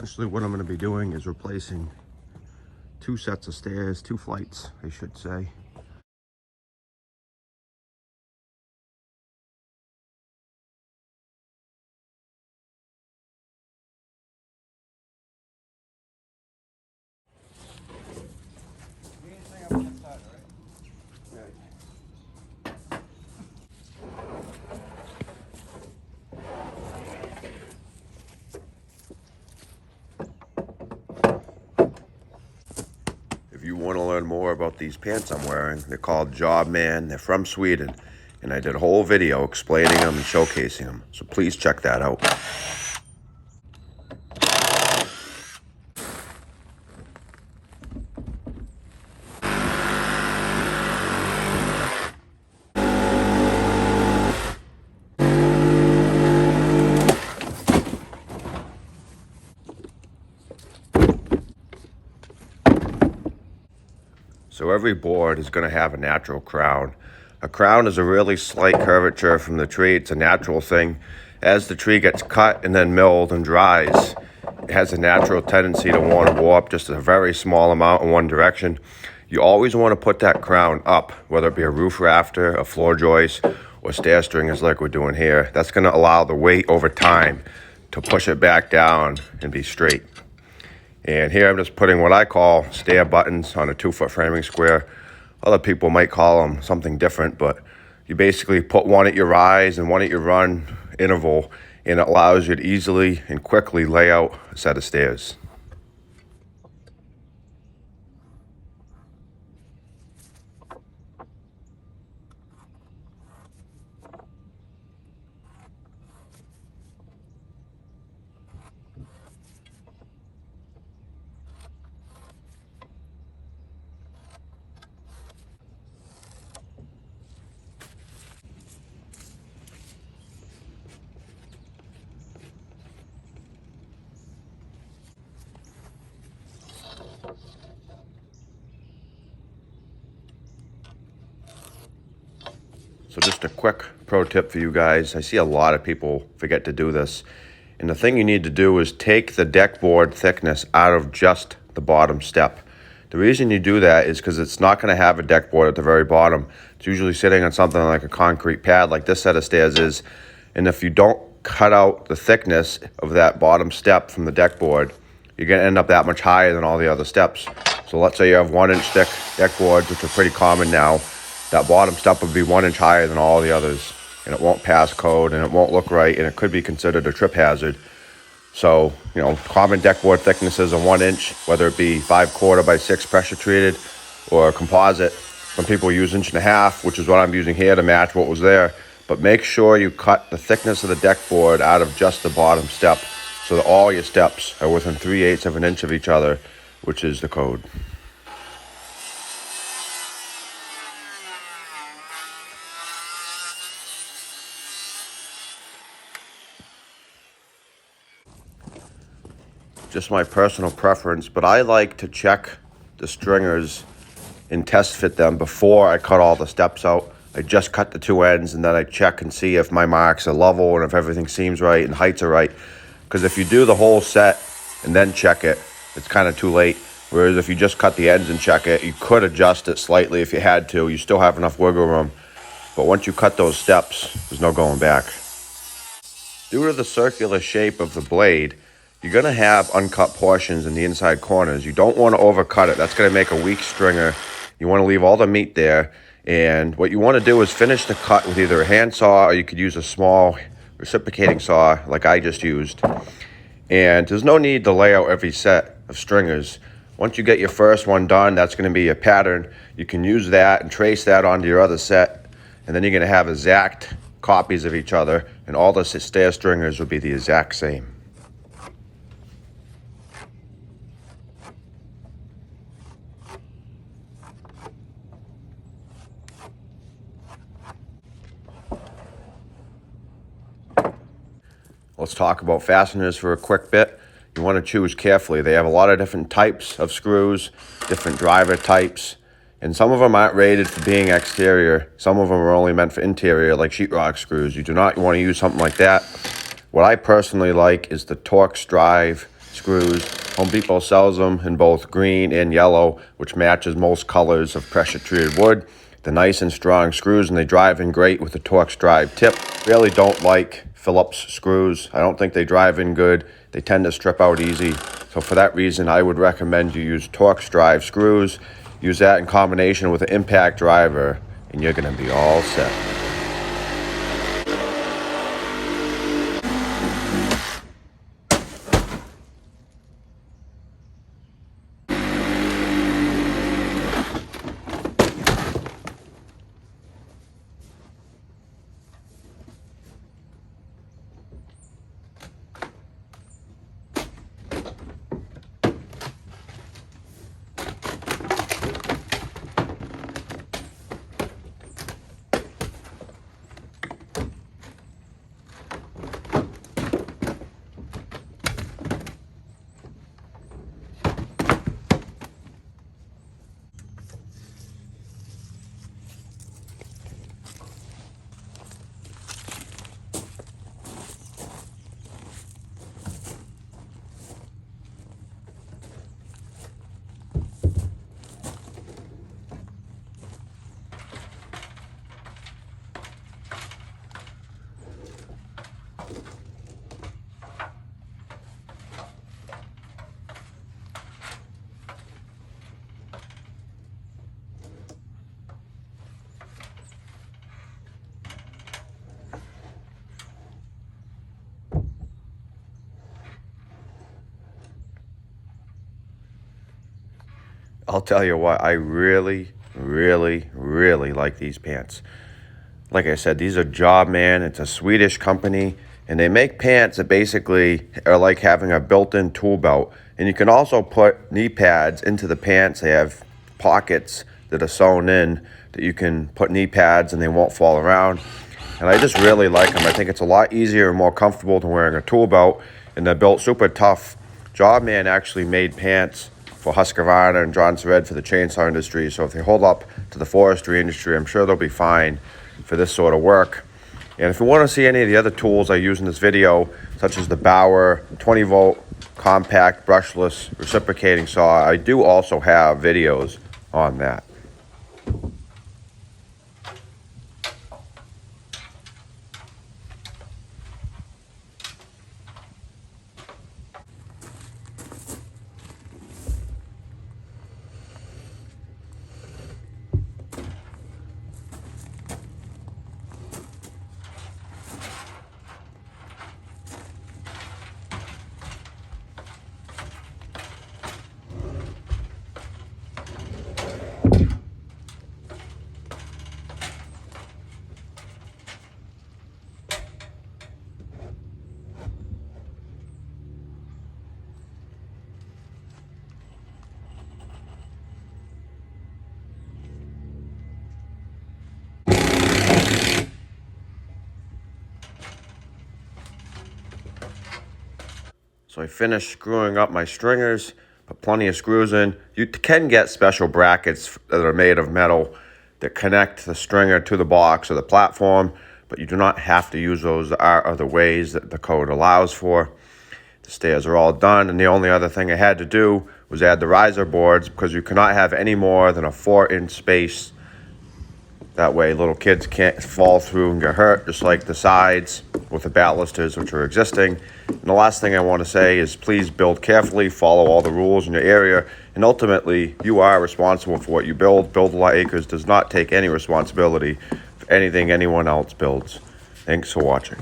Essentially what I'm going to be doing is replacing 2 sets of stairs, 2 flights, I should say. If you want to learn more about these pants I'm wearing, they're called Job Man. They're from Sweden, and I did a whole video explaining them and showcasing them. So please check that out. So every board is going to have a natural crown. A crown is a really slight curvature from the tree. It's a natural thing. As the tree gets cut and then milled and dries, it has a natural tendency to want to warp just a very small amount in one direction. You always want to put that crown up, whether it be a roof rafter, a floor joist, or stair stringers like we're doing here. That's going to allow the weight over time to push it back down and be straight. And here I'm just putting what I call stair buttons on a 2-foot framing square. Other people might call them something different, but you basically put one at your rise and one at your run interval, and it allows you to easily and quickly lay out a set of stairs. So just a quick pro tip for you guys. I see a lot of people forget to do this. And the thing you need to do is take the deck board thickness out of just the bottom step. The reason you do that is because it's not going to have a deck board at the very bottom. It's usually sitting on something like a concrete pad like this set of stairs is. And if you don't cut out the thickness of that bottom step from the deck board, you're going to end up that much higher than all the other steps. So let's say you have 1-inch thick deck boards, which are pretty common now. That bottom step would be 1 inch higher than all the others, and it won't pass code, and it won't look right, and it could be considered a trip hazard. So, common deck board thicknesses are 1 inch, whether it be 5/4 by 6 pressure treated or composite. Some people use 1.5 inches, which is what I'm using here to match what was there. But make sure you cut the thickness of the deck board out of just the bottom step so that all your steps are within 3/8 of an inch of each other, which is the code. Just my personal preference, but I like to check the stringers and test fit them before I cut all the steps out. I just cut the 2 ends, and then I check and see if my marks are level and if everything seems right and heights are right. Because if you do the whole set and then check it, it's kind of too late. Whereas if you just cut the ends and check it, you could adjust it slightly if you had to. You still have enough wiggle room. But once you cut those steps, there's no going back. Due to the circular shape of the blade, you're going to have uncut portions in the inside corners. You don't want to overcut it. That's going to make a weak stringer. You want to leave all the meat there. And what you want to do is finish the cut with either a hand saw, or you could use a small reciprocating saw like I just used. And there's no need to lay out every set of stringers. Once you get your first one done, that's going to be a pattern. You can use that and trace that onto your other set. And then you're going to have exact copies of each other. And all the stair stringers will be the exact same. Let's talk about fasteners for a quick bit. You want to choose carefully. They have a lot of different types of screws, different driver types, and some of them aren't rated for being exterior. Some of them are only meant for interior, like sheetrock screws. You do not want to use something like that. What I personally like is the Torx drive screws. Home Depot sells them in both green and yellow, which matches most colors of pressure-treated wood. They're nice and strong screws, and they drive in great with the Torx drive tip. Really don't like Phillips screws. I don't think they drive in good. They tend to strip out easy. So for that reason, I would recommend you use Torx drive screws. Use that in combination with an impact driver, and you're going to be all set. I'll tell you what, I really like these pants. Like I said, these are Jobman. It's a Swedish company, and they make pants that basically are like having a built-in tool belt. And you can also put knee pads into the pants. They have pockets that are sewn in that you can put knee pads and they won't fall around. And I just really like them. I think it's a lot easier and more comfortable than wearing a tool belt, and they're built super tough. Jobman actually made pants for Husqvarna and Johnson Red for the chainsaw industry. So if they hold up to the forestry industry, I'm sure they'll be fine for this sort of work. And if you want to see any of the other tools I use in this video, such as the Bauer 20-volt compact brushless reciprocating saw, I do also have videos on that. So I finished screwing up my stringers, put plenty of screws in. You can get special brackets that are made of metal that connect the stringer to the box or the platform, but you do not have to use those. There are other ways that the code allows for. The stairs are all done, and the only other thing I had to do was add the riser boards, because you cannot have any more than a 4-inch space. That way little kids can't fall through and get hurt, just like the sides with the balusters, which are existing. And the last thing I want to say is please build carefully, follow all the rules in your area, and ultimately you are responsible for what you build. Build a Lot Acres does not take any responsibility for anything anyone else builds. Thanks for watching.